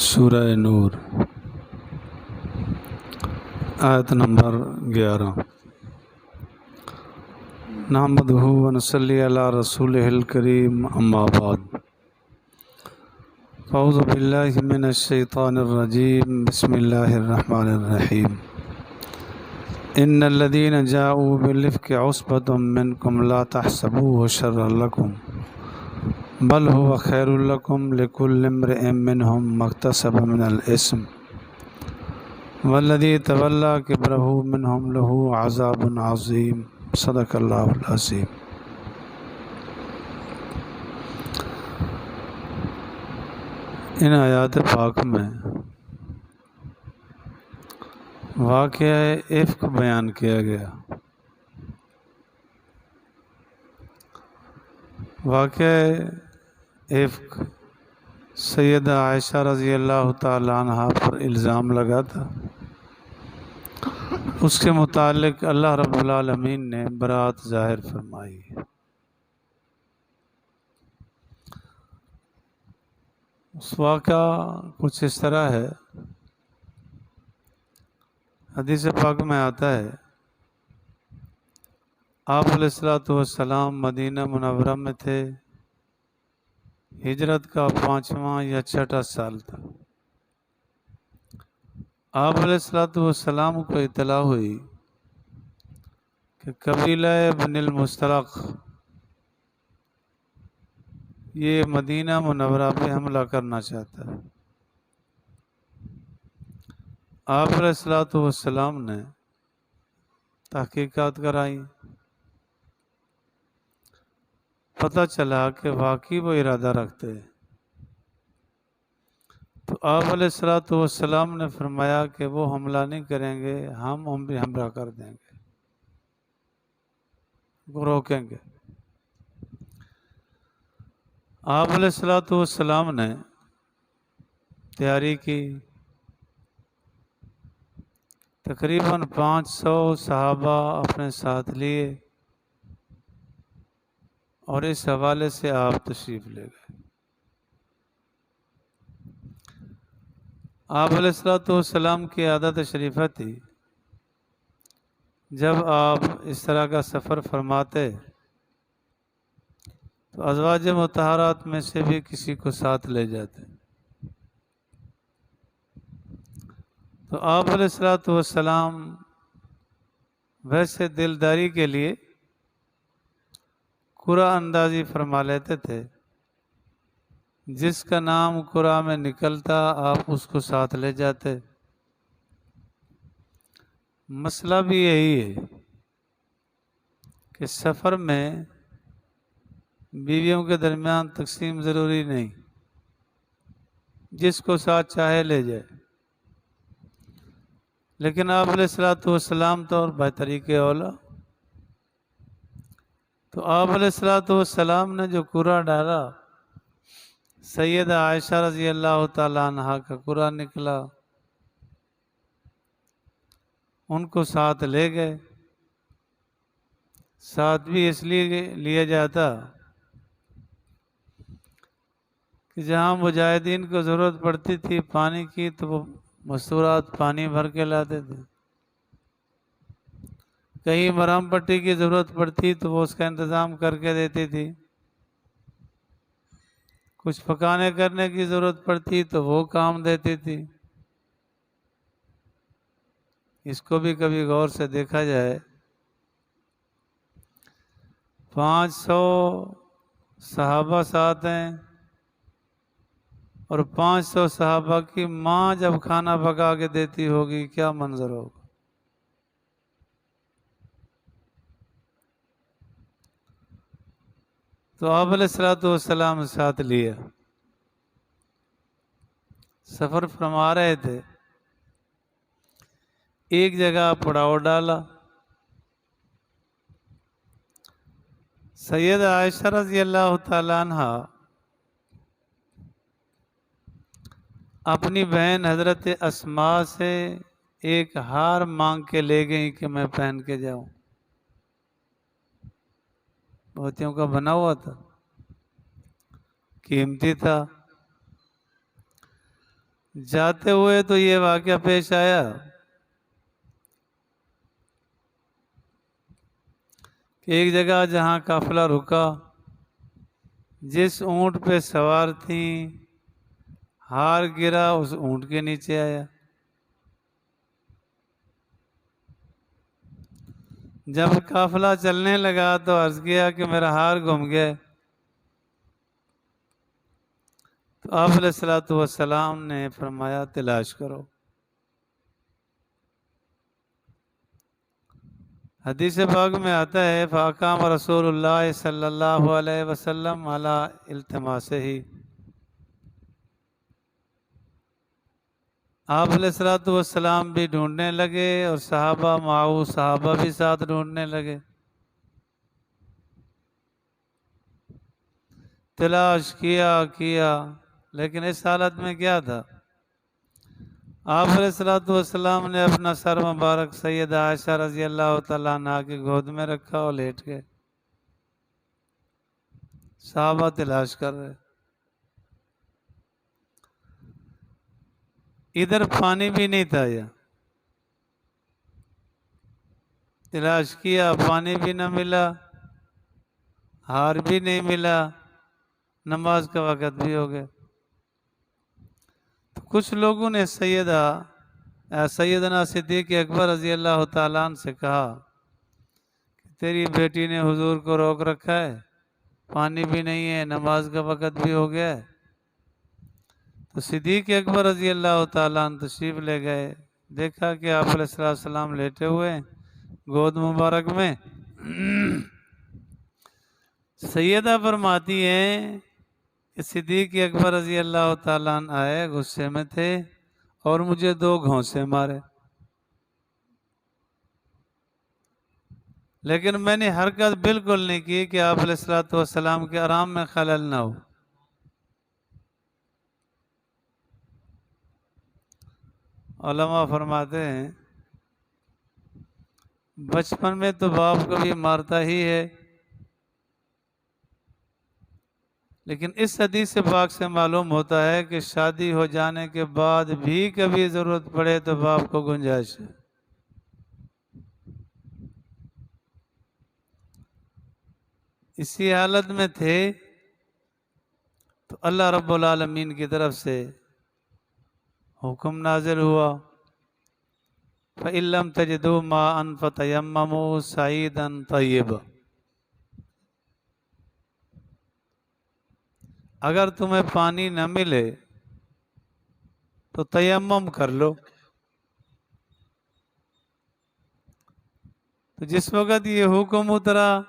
سورہ نور آیت نمبر 11۔ نحمدہ و نصلی علی رسولہ الکریم، اما بعد، اعوذ باللہ من الشیطان الرجیم، بسم اللہ الرحمن الرحیم۔ ان الذین جاءوا بالافک عصبۃ منکم لا تحسبوه شرا لکم بل هو خیر لکم لکل امرئ منہم ما اکتسب من الاثم والذی تولی کبرہ منہم لہ عذاب عظیم۔ صدق اللہ العظیم۔ ان آیات پاک میں واقعہ افک بیان کیا گیا۔ واقعہ افک سیدہ عائشہ رضی اللہ تعالی عنہ پر الزام لگا تھا، اس کے متعلق اللہ رب العالمین نے برات ظاہر فرمائی۔ اس واقعہ کچھ اس طرح ہے، حدیث پاک میں آتا ہے آپ علیہ الصلوۃ والسلام مدینہ منورہ میں تھے، ہجرت کا 5واں یا 6واں سال تھا۔ آپ علیہ الصلوۃ والسلام کو اطلاع ہوئی کہ قبیلہ بنی المصطلق یہ مدینہ منورہ پہ حملہ کرنا چاہتا ہے۔ آپ علیہ الصلوۃ والسلام نے تحقیقات کرائی، پتہ چلا کہ واقعی وہ ارادہ رکھتے ہیں۔ تو آپ علیہ الصلوۃ والسلام نے فرمایا کہ وہ حملہ نہیں کریں گے، ہم بھی حملہ کر دیں گے، وہ روکیں گے۔ آپ علیہ الصلوۃ والسلام نے تیاری کی، تقریباً 500 صحابہ اپنے ساتھ لیے اور اس حوالے سے آپ تشریف لے گئے۔ آپ علیہ الصلوۃ والسلام کی عادت شریفہ تھی، جب آپ اس طرح کا سفر فرماتے تو ازواج مطہرات میں سے بھی کسی کو ساتھ لے جاتے۔ تو آپ علیہ الصلوۃ والسلام ویسے دلداری کے لیے قرعہ اندازی فرما لیتے تھے، جس کا نام قرعہ میں نکلتا آپ اس کو ساتھ لے جاتے۔ مسئلہ بھی یہی ہے کہ سفر میں بیویوں کے درمیان تقسیم ضروری نہیں، جس کو ساتھ چاہے لے جائے، لیکن آپ علیہ الصلوۃ والسلام تو اور بطریق اولا۔ تو آپ علیہ الصلوۃ والسلام نے جو قرعہ ڈالا، سیدہ عائشہ رضی اللہ تعالی عنہ کا قرعہ نکلا، ان کو ساتھ لے گئے۔ ساتھ بھی اس لیے لیا جاتا کہ جہاں مجاہدین کو ضرورت پڑتی تھی پانی کی تو وہ مستورات پانی بھر کے لاتے تھے، کہیں مرہم پٹی کی ضرورت پڑتی تو وہ اس کا انتظام کر کے دیتی تھی، کچھ پکانے کرنے کی ضرورت پڑتی تو وہ کام دیتی تھی۔ اس کو بھی کبھی غور سے دیکھا جائے، 500 صحابہ ساتھ ہیں اور 500 صحابہ کی ماں جب کھانا پکا کے دیتی ہوگی کیا منظر ہوگا۔ تو آپ علیہ الصلوۃ والسلام ساتھ لیا، سفر فرما رہے تھے، ایک جگہ پڑاؤ ڈالا۔ سیدہ عائشہ رضی اللہ تعالی عنہ اپنی بہن حضرت اسماء سے ایک ہار مانگ کے لے گئیں کہ میں پہن کے جاؤں، موتیوں کا بنا ہوا تھا، قیمتی تھا۔ جاتے ہوئے تو یہ واقعہ پیش آیا کہ ایک جگہ جہاں قافلہ رکا، جس اونٹ پہ سوار تھیں ہار گرا اس اونٹ کے نیچے آیا۔ جب قافلہ چلنے لگا تو عرض کیا کہ میرا ہار گم گیا۔ تو آپ علیہ الصلوۃ والسلام نے فرمایا تلاش کرو۔ حدیث پاک میں آتا ہے فاقام رسول اللہ صلی اللہ علیہ وسلم علی التماسہ ہی، آپ علیہ الصلوۃ والسلام بھی ڈھونڈنے لگے اور صحابہ معاو صحابہ بھی ساتھ ڈھونڈنے لگے۔ تلاش کیا لیکن اس حالت میں کیا تھا؟ آپ علیہ الصلوۃ والسلام نے اپنا سر مبارک سیدہ عائشہ رضی اللہ تعالیٰ عنہا کی گود میں رکھا اور لیٹ گئے۔ صحابہ تلاش کر رہے، ادھر پانی بھی نہیں تھا، یا تلاش کیا پانی بھی نہ ملا، ہار بھی نہیں ملا، نماز کا وقت بھی ہو گیا۔ تو کچھ لوگوں نے سیدنا صدیق اکبر رضی اللہ تعالیٰ عنہ سے کہا کہ تیری بیٹی نے حضور کو روک رکھا ہے، پانی بھی نہیں ہے، نماز کا وقت بھی ہو گیا ہے۔ تو صدیق اکبر رضی اللہ تعالیٰ عنہ تشریف لے گئے، دیکھا کہ آپ علیہ السلام لیٹے ہوئے ہیں گود مبارک میں۔ سیدہ فرماتی ہیں کہ صدیق اکبر رضی اللہ تعالیٰ عنہ آئے، غصے میں تھے اور مجھے 2 گھونسے مارے، لیکن میں نے حرکت بالکل نہیں کی کہ آپ علیہ الصلوۃ والسلام کے آرام میں خلل نہ ہو۔ علماء فرماتے ہیں بچپن میں تو باپ کو بھی مارتا ہی ہے، لیکن اس حدیث پاک سے معلوم ہوتا ہے کہ شادی ہو جانے کے بعد بھی کبھی ضرورت پڑے تو باپ کو گنجائش ہے۔ اسی حالت میں تھے تو اللہ رب العالمین کی طرف سے حکم نازل ہوا فَإِن لَّمْ تَجِدُوا مَاءً فَتَيَمَّمُوا صَعِيدًا طَيِّبًا، اگر تمہیں پانی نہ ملے تو تیمم کر لو۔ تو جس وقت یہ حکم اترا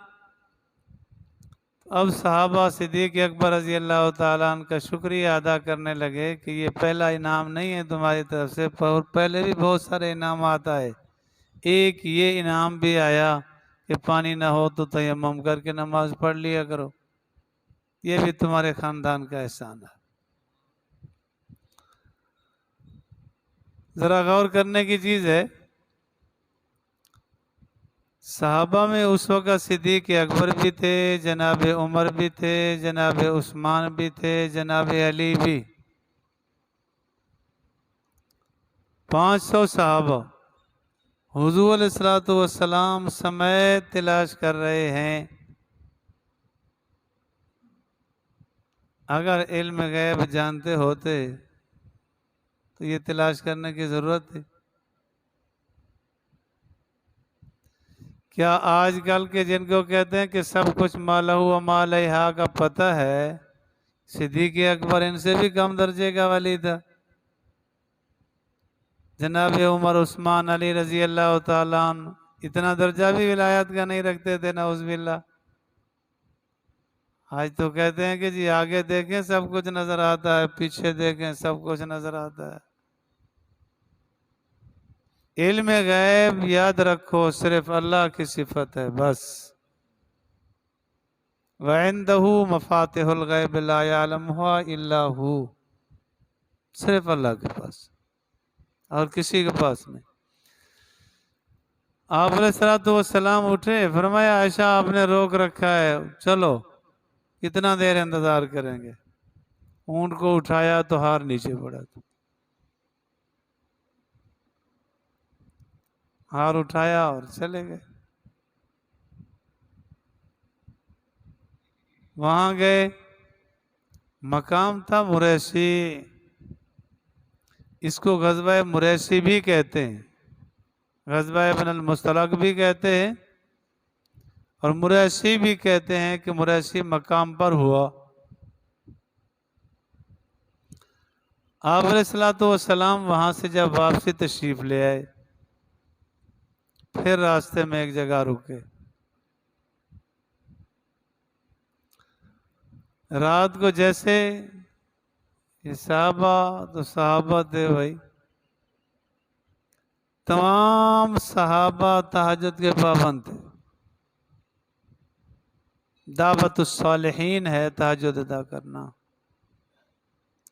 اب صحابہ صدیق اکبر رضی اللہ تعالیٰ عنہ کا شکریہ ادا کرنے لگے کہ یہ پہلا انعام نہیں ہے تمہاری طرف سے، پہلے بھی بہت سارے انعامات آئے، ایک یہ انعام بھی آیا کہ پانی نہ ہو تو تیمم کر کے نماز پڑھ لیا کرو، یہ بھی تمہارے خاندان کا احسان ہے۔ ذرا غور کرنے کی چیز ہے، صحابہ میں اس وقت صدیق اکبر بھی تھے، جناب عمر بھی تھے، جناب عثمان بھی تھے، جناب علی بھی، 500 صحابہ حضور علیہ الصلوۃ والسلام سمیت تلاش کر رہے ہیں۔ اگر علم غیب جانتے ہوتے تو یہ تلاش کرنے کی ضرورت تھی؟ کیا آج کل کے جن کو کہتے ہیں کہ سب کچھ مالہ و مالیہا کا پتہ ہے، صدیق اکبر ان سے بھی کم درجے کا ولی تھا، جناب عمر عثمان علی رضی اللہ تعالیٰ عنہ اتنا درجہ بھی ولایت کا نہیں رکھتے تھے، نعوذ باللہ۔ آج تو کہتے ہیں کہ جی آگے دیکھیں سب کچھ نظر آتا ہے، پیچھے دیکھیں سب کچھ نظر آتا ہے۔ علم غیب یاد رکھو صرف اللہ کی صفت ہے بس، وَعِندَهُ مَفَاتِحُ الْغَيْبِ لَا يَعْلَمُهَا إِلَّا هُوَ، صرف اللہ کے پاس اور کسی کے پاس نہیں۔ آپ علیہ السلام اٹھے، فرمایا عائشہ آپ نے روک رکھا ہے، چلو کتنا دیر انتظار کریں گے۔ اونٹ کو اٹھایا تو ہار نیچے پڑا تھا۔ ہار اٹھایا اور چلے گئے۔ وہاں گئے، مقام تھا مریسی، اس کو غزوہ مریسی بھی کہتے ہیں، غزوہ ابن المستلق بھی کہتے ہیں، اور مریسی بھی کہتے ہیں کہ مریسی مقام پر ہوا۔ آپ علیہ السلام وہاں سے جب واپسی تشریف لے آئے، پھر راستے میں ایک جگہ رکے، رات کو جیسے یہ صحابہ تھے بھائی، تمام صحابہ تہجد کے پابند تھے، دعوت الصالحین ہے تہجد ادا کرنا،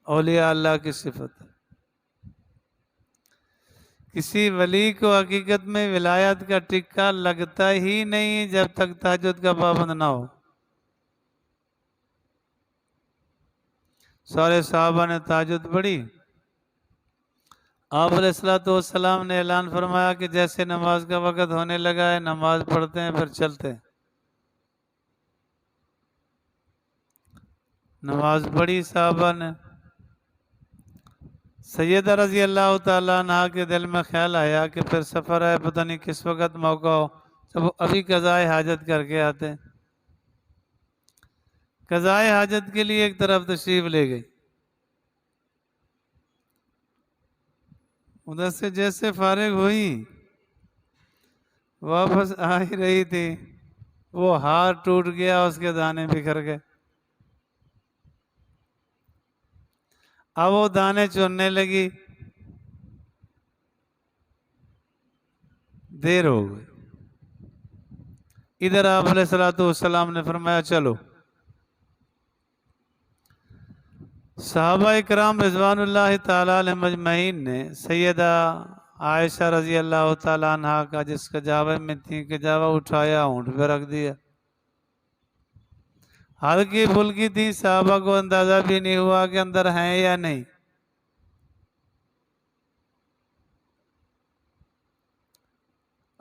اولیاء اللہ کی صفت ہے۔ کسی ولی کو حقیقت میں ولایت کا ٹکا لگتا ہی نہیں جب تک تہجد کا پابند نہ ہو۔ سارے صحابہ نے تہجد پڑھی، آپ علیہ السلام نے اعلان فرمایا کہ جیسے نماز کا وقت ہونے لگا ہے نماز پڑھتے ہیں پھر چلتے ہیں۔ نماز پڑھی صحابہ نے، سیدہ رضی اللہ تعالیٰ عنہ کے دل میں خیال آیا کہ پھر سفر ہے، پتہ نہیں کس وقت موقع ہو، تو وہ ابھی قضائے حاجت کر کے آتے ہیں۔ قضائے حاجت کے لیے ایک طرف تشریف لے گئی، ادھر سے جیسے فارغ ہوئی واپس آ ہی رہی تھی، وہ ہار ٹوٹ گیا، اس کے دانے بکھر گئے۔ اب وہ دانے چننے لگی، دیر ہو گئی۔ ادھر آپ علیہ السلام نے فرمایا چلو۔ صحابہ اکرام رضوان اللہ تعالیٰ علیہ مجمعین نے سیدہ عائشہ رضی اللہ تعالیٰ عنہ کا جس کجاوے میں تھی کجاوہ اٹھایا، اونٹ پہ رکھ دیا۔ ہلکی پھلکی تھی، صحابہ کو اندازہ بھی نہیں ہوا کہ اندر ہیں یا نہیں۔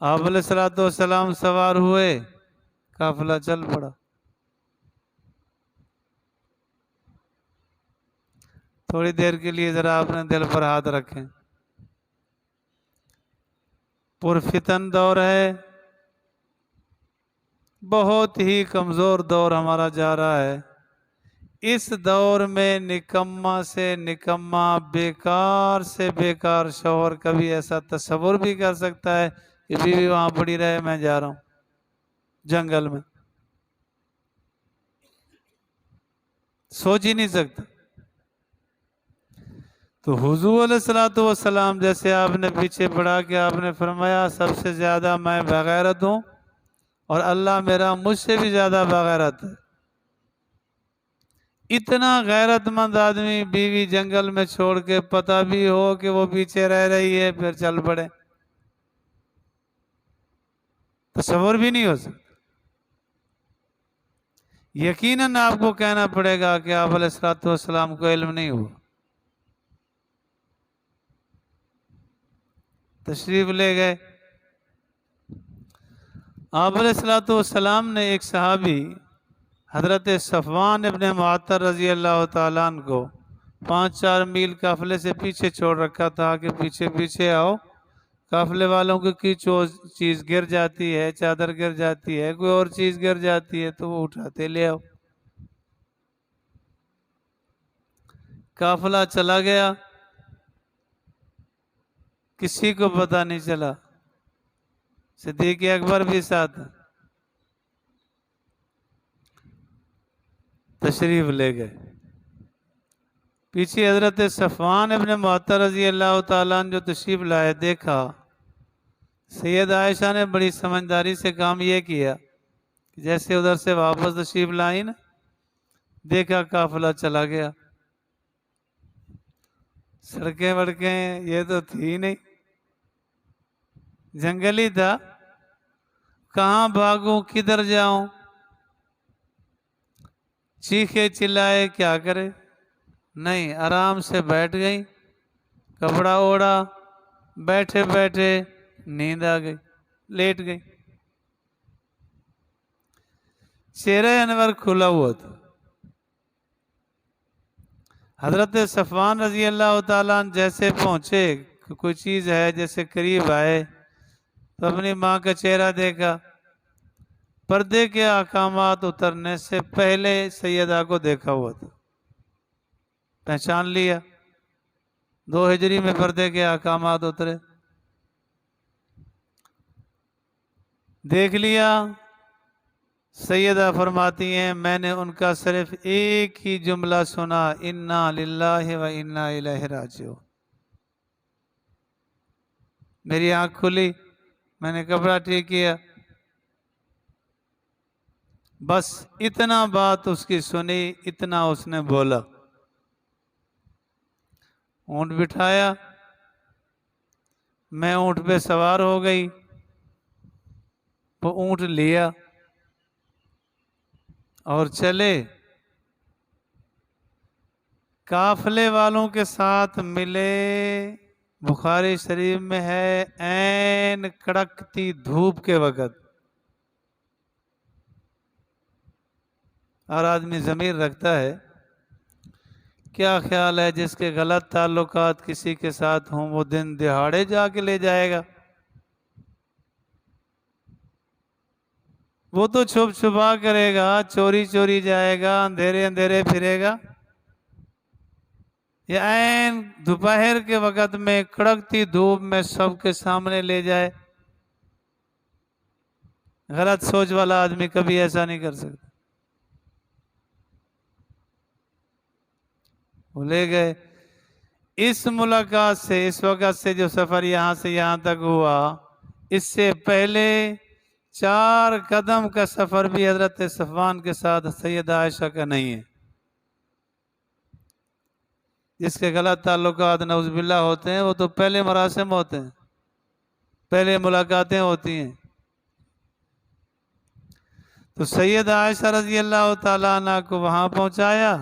آپ علیہ السلام سوار ہوئے، قافلہ چل پڑا۔ تھوڑی دیر کے لیے ذرا اپنے دل پر ہاتھ رکھیں، پرفتن دور ہے، بہت ہی کمزور دور ہمارا جا رہا ہے۔ اس دور میں نکما سے نکما، بیکار سے بیکار شوہر کبھی ایسا تصور بھی کر سکتا ہے کہ بیوی وہاں پڑی رہے میں جا رہا ہوں جنگل میں؟ سوچ ہی نہیں سکتا۔ تو حضور علیہ السلام جیسے آپ نے پیچھے پڑھا کہ آپ نے فرمایا سب سے زیادہ میں بغیرت ہوں اور اللہ میرا مجھ سے بھی زیادہ بغیرت ہے۔ اتنا غیرت مند آدمی بیوی جنگل میں چھوڑ کے پتہ بھی ہو کہ وہ پیچھے رہ رہی ہے پھر چل پڑے، تصور بھی نہیں ہو سکتا۔ یقیناً آپ کو کہنا پڑے گا کہ آپ علیہ السلام کو علم نہیں ہوا۔ تشریف لے گئے، آپ علیہ السلام نے ایک صحابی حضرت صفوان ابن معطل رضی اللہ تعالیٰ عنہ کو 5-4 میل قافلے سے پیچھے چھوڑ رکھا تھا کہ پیچھے پیچھے آؤ، قافلے والوں کی چیز گر جاتی ہے، چادر گر جاتی ہے، کوئی اور چیز گر جاتی ہے تو وہ اٹھاتے لے آؤ۔ قافلہ چلا گیا، کسی کو پتہ نہیں چلا، صدیق اکبر بھی ساتھ تشریف لے گئے۔ پیچھے حضرت صفوان ابن معطل رضی اللہ تعالیٰ عنہ جو تشریف لائے، دیکھا سید عائشہ نے بڑی سمجھداری سے کام یہ کیا کہ جیسے ادھر سے واپس تشریف لائی نا، دیکھا قافلہ چلا گیا، سڑکیں وڑکیں یہ تو تھی نہیں، جنگل ہی تھا، کہاں بھاگوں کدھر جاؤں، چیخے چلائے کیا کرے، نہیں آرام سے بیٹھ گئی، کپڑا اوڑا، بیٹھے بیٹھے نیند آ گئی، لیٹ گئی۔ چہرہ انور کھلا ہوا تھا۔ حضرت صفوان رضی اللہ تعالیٰ عنہ جیسے پہنچے، کوئی چیز ہے جیسے قریب آئے تو اپنی ماں کا چہرہ دیکھا۔ پردے کے احکامات اترنے سے پہلے سیدہ کو دیکھا ہوا تھا، پہچان لیا۔ 2 ہجری میں پردے کے احکامات اترے، دیکھ لیا۔ سیدہ فرماتی ہیں میں نے ان کا صرف ایک ہی جملہ سنا، انا للہ و انا الیہ راجعون۔ میری آنکھ کھلی، میں نے کپڑا ٹھیک کیا، بس اتنا بات اس کی سنی، اتنا اس نے بولا۔ اونٹ بٹھایا، میں اونٹ پہ سوار ہو گئی، وہ اونٹ لیا اور چلے۔ قافلے والوں کے ساتھ ملے، بخاری شریف میں ہے عین کڑکتی دھوپ کے وقت، اور آدمی ضمیر رکھتا ہے، کیا خیال ہے جس کے غلط تعلقات کسی کے ساتھ ہوں وہ دن دہاڑے جا کے لے جائے گا؟ وہ تو چھپ چھپا کرے گا، چوری چوری جائے گا، اندھیرے اندھیرے پھرے گا، یا عین دوپہر کے وقت میں کڑکتی دھوپ میں سب کے سامنے لے جائے؟ غلط سوچ والا آدمی کبھی ایسا نہیں کر سکتا۔ وہ لے گئے۔ اس ملاقات سے، اس وقت سے جو سفر یہاں سے یہاں تک ہوا، اس سے پہلے 4 قدم کا سفر بھی حضرت صفوان کے ساتھ سیدہ عائشہ کا نہیں ہے۔ جس کے غلط تعلقات نعوذ باللہ ہوتے ہیں وہ تو پہلے مراسم ہوتے ہیں، پہلے ملاقاتیں ہوتی ہیں۔ تو سیدہ عائشہ رضی اللہ تعالیٰ عنہ کو وہاں پہنچایا۔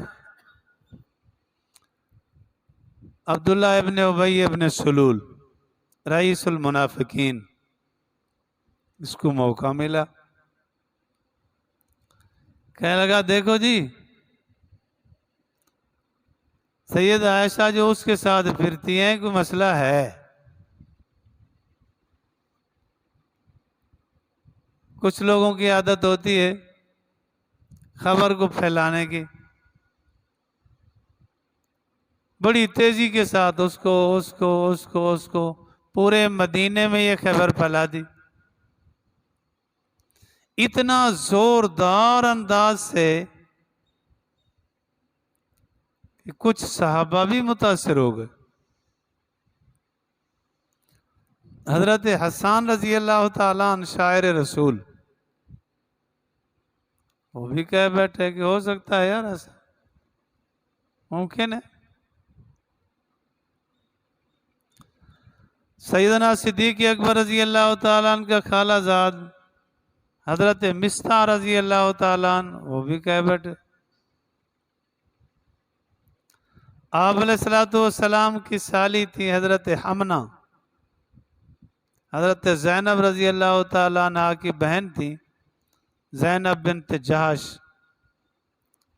عبداللہ ابن ابی ابن سلول رئیس المنافقین، اس کو موقع ملا، کہنے لگا دیکھو جی، سیدہ عائشہ جو اس کے ساتھ پھرتی ہیں کوئی مسئلہ ہے۔ کچھ لوگوں کی عادت ہوتی ہے خبر کو پھیلانے کی، بڑی تیزی کے ساتھ اس کو پورے مدینے میں یہ خبر پھیلا دی، اتنا زوردار انداز سے کہ کچھ صحابہ بھی متاثر ہو گئے۔ حضرت حسان رضی اللہ تعالیٰ عنہ شاعر رسول، وہ بھی کہہ بیٹھے کہ ہو سکتا ہے یار ایسا، ممکن ہے۔ سیدنا صدیق اکبر رضی اللہ تعالیٰ عنہ کا خالہ زاد حضرت مصطح رضی اللہ تعالیٰ عنہ، وہ بھی کہہ بیٹھے۔ آپ علیہ السلام کی سالی تھی حضرت حمنہ، حضرت زینب رضی اللہ تعالیٰ عنہ کی بہن تھی زینب بنت جہش،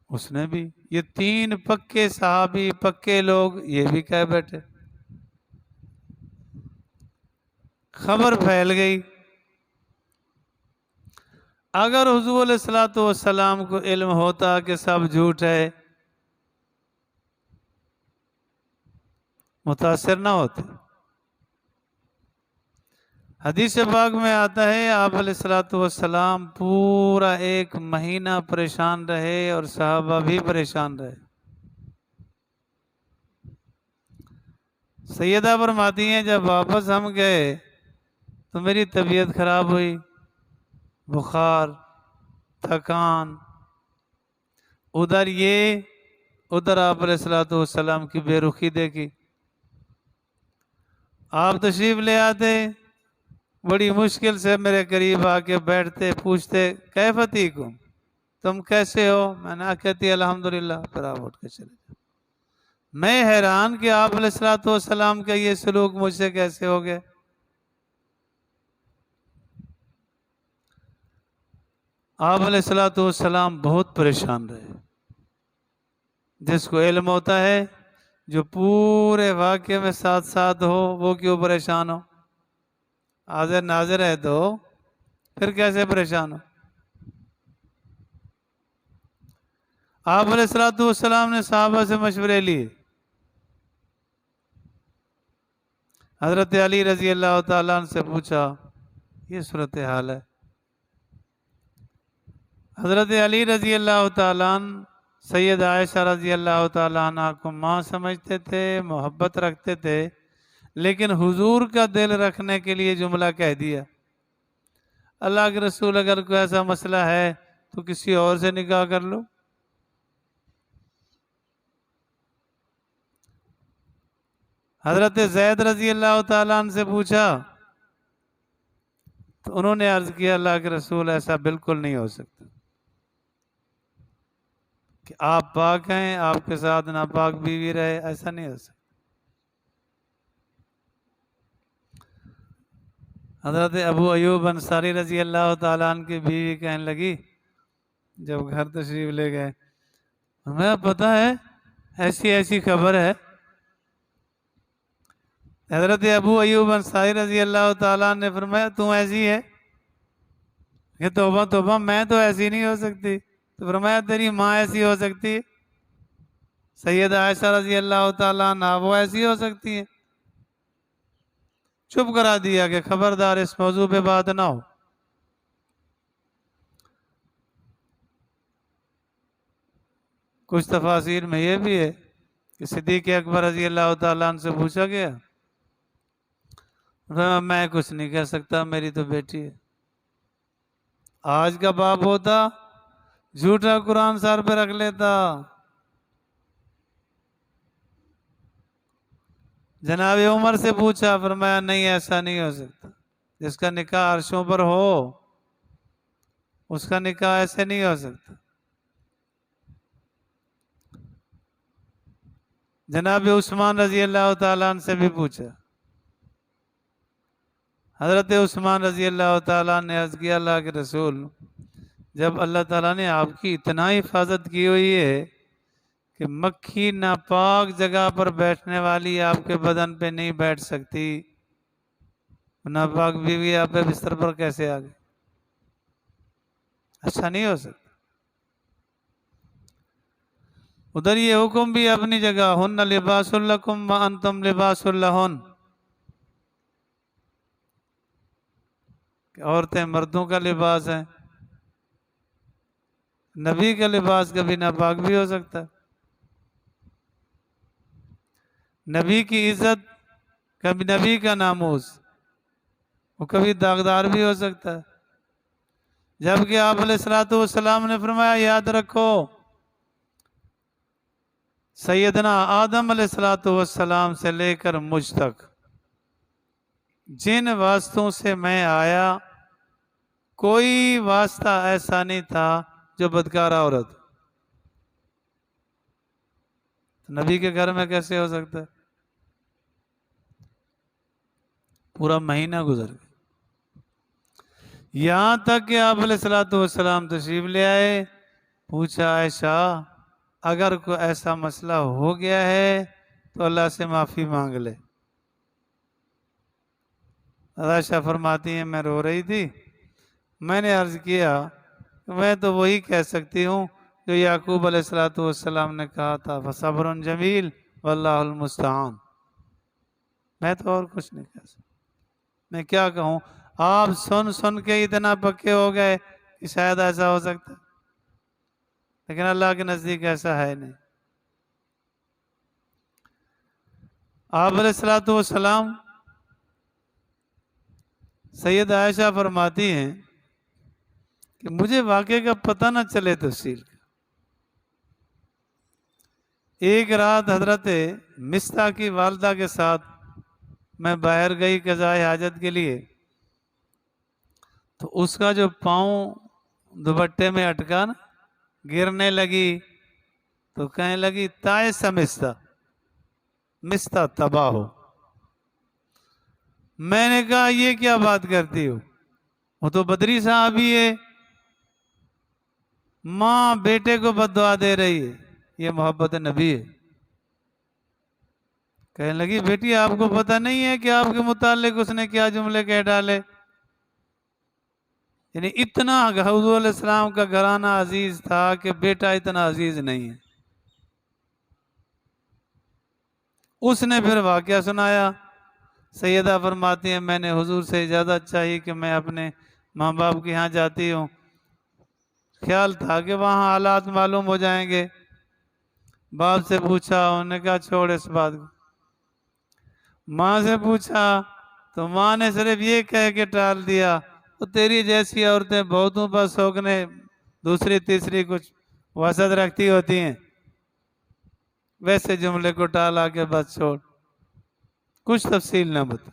اس نے بھی، یہ 3 پکے صحابی، پکے لوگ، یہ بھی کہہ بیٹھے۔ خبر پھیل گئی۔ اگر حضور علیہ السلام کو علم ہوتا کہ سب جھوٹ ہے، متاثر نہ ہوتے۔ حدیث پاک میں آتا ہے آپ علیہ السلام پورا 1 مہینہ پریشان رہے اور صحابہ بھی پریشان رہے۔ سیدہ فرماتی ہیں جب واپس ہم گئے تو میری طبیعت خراب ہوئی، بخار، تھکان، ادھر آپ علیہ السلام کی بے رخی دیکھی۔ آپ تشریف لے آتے، بڑی مشکل سے میرے قریب آ کے بیٹھتے، پوچھتے کیف تیکم، تم کیسے ہو؟ میں نے کہتی الحمدللہ، پھر آپ اٹھ کے چلے جاتے۔ میں حیران کہ آپ علیہ السلام کا یہ سلوک مجھ سے کیسے ہو گیا۔ آپ علیہ الصلوۃ والسلام بہت پریشان رہے. جس کو علم ہوتا ہے جو پورے واقعے میں ساتھ ساتھ ہو وہ کیوں پریشان ہو؟ حاضر ناظر ہے تو پھر کیسے پریشان ہو؟ آپ علیہ الصلوۃ والسلام نے صحابہ سے مشورے لیے. حضرت علی رضی اللہ تعالیٰ عنہ سے پوچھا یہ صورتحال ہے. حضرت علی رضی اللہ تعالیٰ عنہ سید عائشہ رضی اللہ تعالیٰ عنہ کو ماں سمجھتے تھے، محبت رکھتے تھے، لیکن حضور کا دل رکھنے کے لیے جملہ کہہ دیا اللہ کے رسول اگر کوئی ایسا مسئلہ ہے تو کسی اور سے نکاح کر لو. حضرت زید رضی اللہ تعالیٰ عنہ سے پوچھا تو انہوں نے عرض کیا اللہ کے رسول ایسا بالکل نہیں ہو سکتا کہ آپ پاک ہیں آپ کے ساتھ ناپاک بیوی رہے، ایسا نہیں ہو سکتا. حضرت ابو ایوب انصاری رضی اللہ تعالیٰ عنہ کی بیوی کہنے لگی جب گھر تشریف لے گئے ہمیں پتہ ہے ایسی ایسی خبر ہے. حضرت ابو ایوب انصاری رضی اللہ تعالیٰ نے فرمایا تم ایسی ہے کہ توبہ توبہ میں تو ایسی نہیں ہو سکتی. تو فرمایا تیری ماں ایسی ہو سکتی ہے، سید عائشہ رضی اللہ تعالیٰ عنہ وہ ایسی ہو سکتی ہیں. چپ کرا دیا کہ خبردار اس موضوع پہ بات نہ ہو. کچھ تفاسیر میں یہ بھی ہے کہ صدیق اکبر رضی اللہ تعالیٰ عنہ سے پوچھا گیا میں کچھ نہیں کہہ سکتا میری تو بیٹی ہے. آج کا باپ ہوتا جھوٹا قرآن سر پہ رکھ لیتا. جناب عمر سے پوچھا فرمایا نہیں ایسا نہیں ہو سکتا، جس کا نکاح عرشوں پر ہو اس کا نکاح ایسے نہیں ہو سکتا. جناب عثمان رضی اللہ تعالیٰ عنہ سے بھی پوچھا. حضرت عثمان رضی اللہ تعالیٰ نے عرض کیا اللہ کے رسول جب اللہ تعالیٰ نے آپ کی اتنا حفاظت کی ہوئی ہے کہ مکھی ناپاک جگہ پر بیٹھنے والی آپ کے بدن پہ نہیں بیٹھ سکتی، ناپاک بیوی آپ کے بستر پر کیسے آ گئی؟ اچھا نہیں ہو سکتا. ادھر یہ حکم بھی اپنی جگہ ہن لباس لکم وانتم لباس لہن، کہ عورتیں مردوں کا لباس ہیں. نبی کا لباس کبھی ناپاک بھی ہو سکتا ہے. نبی کی عزت کبھی نبی کا ناموس وہ کبھی داغدار بھی ہو سکتا ہے. جبکہ آپ علیہ الصلوۃ والسلام نے فرمایا یاد رکھو سیدنا آدم علیہ الصلوۃ والسلام سے لے کر مجھ تک جن واسطوں سے میں آیا کوئی واسطہ ایسا نہیں تھا جو بدکار عورت. نبی کے گھر میں کیسے ہو سکتا ہے؟ پورا مہینہ گزر گیا یہاں تک کہ آپ علیہ الصلوۃ والسلام تشریف لے آئے. پوچھا عائشہ اگر کوئی ایسا مسئلہ ہو گیا ہے تو اللہ سے معافی مانگ لے. عائشہ فرماتی ہیں میں رو رہی تھی، میں نے عرض کیا کہ میں تو وہی کہہ سکتی ہوں جو یعقوب علیہ الصلوۃ والسلام نے کہا تھا فصبر جمیل واللہ المستعان. میں تو اور کچھ نہیں کہہ سکتا. میں کیا کہوں؟ آپ سن سن کے اتنا پکے ہو گئے کہ شاید ایسا ہو سکتا ہے، لیکن اللہ کے نزدیک ایسا ہے نہیں. آپ علیہ الصلوۃ والسلام سید عائشہ فرماتی ہیں کہ مجھے واقعے کا پتہ نہ چلے تفصیل کا. ایک رات حضرت مستہ کی والدہ کے ساتھ میں باہر گئی قضائے حاجت کے لیے، تو اس کا جو پاؤں دوپٹے میں اٹکا نا گرنے لگی تو کہنے لگی تائس مستہ، مستہ تباہ ہو. میں نے کہا یہ کیا بات کرتی ہو، وہ تو بدری صحابی ہے. ماں بیٹے کو بد دعا دے رہی ہے، یہ محبت نبی ہے۔ کہنے لگی بیٹی آپ کو پتہ نہیں ہے کہ آپ کے متعلق اس نے کیا جملے کہہ ڈالے؟ یعنی اتنا حضور علیہ السلام کا گھرانہ عزیز تھا کہ بیٹا اتنا عزیز نہیں ہے۔ اس نے پھر واقعہ سنایا۔ سیدہ فرماتی ہیں میں نے حضور سے اجازت چاہی کہ میں اپنے ماں باپ کے ہاں جاتی ہوں، خیال تھا کہ وہاں حالات معلوم ہو جائیں گے۔ باپ سے پوچھا، انہوں نے کہا چھوڑ اس بات کو۔ ماں سے پوچھا تو ماں نے صرف یہ کہہ کے ٹال دیا، تو تیری جیسی عورتیں بہتوں پر سوکنے دوسری تیسری کچھ وسعت رکھتی ہوتی ہیں، ویسے جملے کو ٹالا کے بس چھوڑ، کچھ تفصیل نہ بتا۔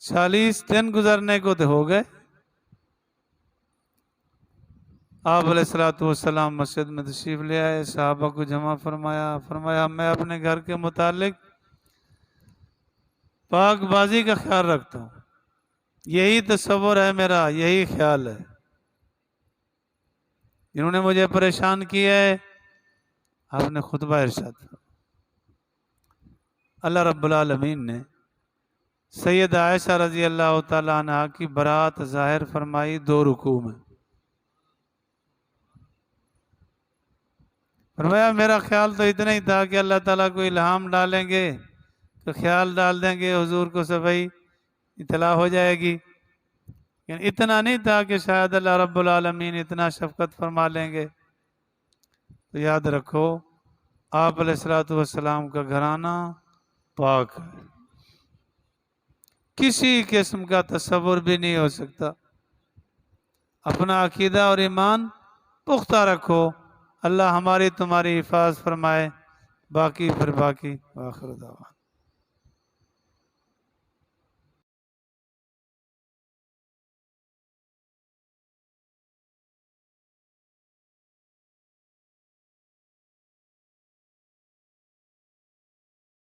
40 دن گزرنے کو تو ہو گئے۔ آپ علیہ السلام مسجد میں تشریف لے آئے، صحابہ کو جمع فرمایا میں اپنے گھر کے متعلق پاک بازی کا خیال رکھتا ہوں، یہی تصور ہے میرا، یہی خیال ہے۔ جنہوں نے مجھے پریشان کیا ہے، آپ نے خطبہ ارشاد فرمایا۔ اللہ رب العالمین نے سید عائشہ رضی اللہ تعالیٰ عنہ کی برات ظاہر فرمائی 2 رکوع میں۔ فرمایا میرا خیال تو اتنا ہی تھا کہ اللہ تعالیٰ کو الہام ڈالیں گے تو خیال ڈال دیں گے، حضور کو صفائی اطلاع ہو جائے گی، لیکن اتنا نہیں تھا کہ شاید اللہ رب العالمین اتنا شفقت فرما لیں گے۔ تو یاد رکھو آپ علیہ السلام کا گھرانہ پاک ہے، کسی قسم کا تصور بھی نہیں ہو سکتا۔ اپنا عقیدہ اور ایمان پختہ رکھو، اللہ ہماری تمہاری حفاظت فرمائے۔ باقی آخر دعوان